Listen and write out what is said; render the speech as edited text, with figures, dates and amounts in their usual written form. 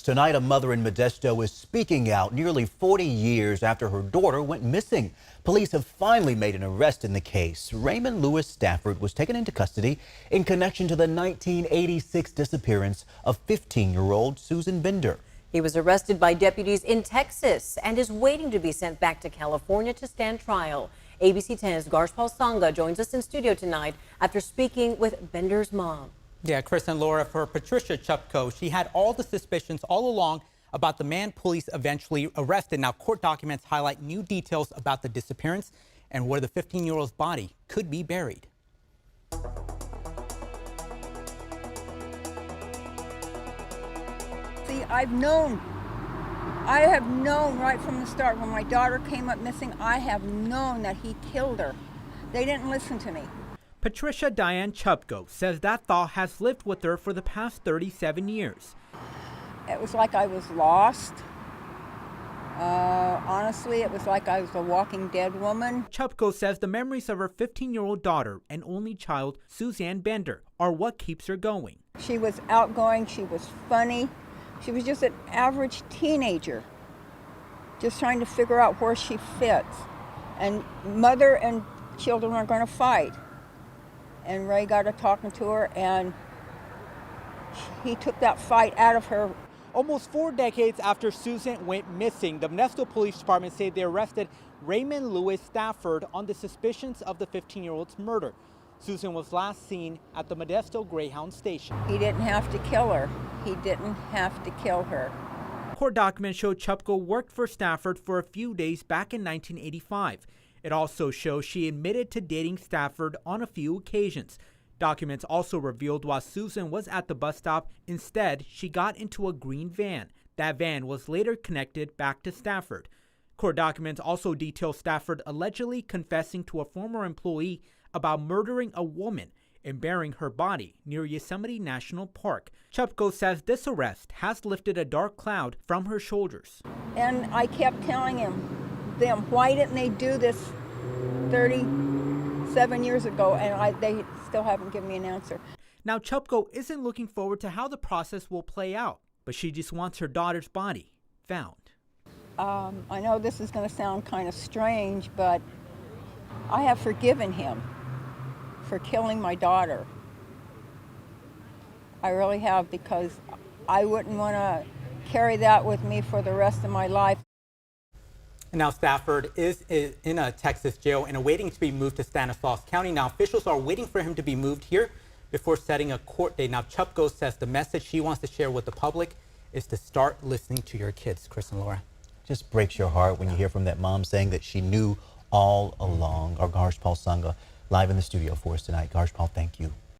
Tonight, a mother in Modesto is speaking out nearly 40 years after her daughter went missing. Police have finally made an arrest in the case. Raymond Lewis Stafford was taken into custody in connection to the 1986 disappearance of 15-year-old Susan Bender. He was arrested by deputies in Texas and is waiting to be sent back to California to stand trial. ABC 10's Garshpal Sangha joins us in studio tonight after speaking with Bender's mom. Yeah, Chris and Laura, for Patricia Chupco, she had all the suspicions all along about the man police eventually arrested. Now, court documents highlight new details about the disappearance and where the 15-year-old's body could be buried. See, I have known right from the start when my daughter came up missing, I have known that he killed her. They didn't listen to me. Patricia Diane Chupco says that thought has lived with her for the past 37 years. It was like I was lost. Honestly, it was like I was a walking dead woman. Chupco says the memories of her 15-year-old daughter and only child, Suzanne Bender, are what keeps her going. She was outgoing, she was funny. She was just an average teenager, just trying to figure out where she fits. And mother and children are going to fight. And Ray got to talking to her, and he took that fight out of her. Almost 4 decades after Susan went missing, the Modesto Police Department said they arrested Raymond Lewis Stafford on the suspicions of the 15-year-old's murder. Susan was last seen at the Modesto Greyhound station. He didn't have to kill her. He didn't have to kill her. Court documents show Chupco worked for Stafford for a few days back in 1985. It also shows she admitted to dating Stafford on a few occasions. Documents also revealed while Susan was at the bus stop, instead, she got into a green van. That van was later connected back to Stafford. Court documents also detail Stafford allegedly confessing to a former employee about murdering a woman and burying her body near Yosemite National Park. Chupco says this arrest has lifted a dark cloud from her shoulders. And I kept telling them, why didn't they do this 37 years ago? And they still haven't given me an answer. Now, Chupco isn't looking forward to how the process will play out, but she just wants her daughter's body found. I know this is going to sound kind of strange, but I have forgiven him for killing my daughter. I really have, because I wouldn't want to carry that with me for the rest of my life. And now Stafford is in a Texas jail and awaiting to be moved to Stanislaus County. Now officials are waiting for him to be moved here before setting a court date. Now Chupco says the message she wants to share with the public is to start listening to your kids. Chris and Laura. Just breaks your heart when you hear from that mom saying that she knew all along. Our Garshpal Sangha live in the studio for us tonight. Garshpal, thank you.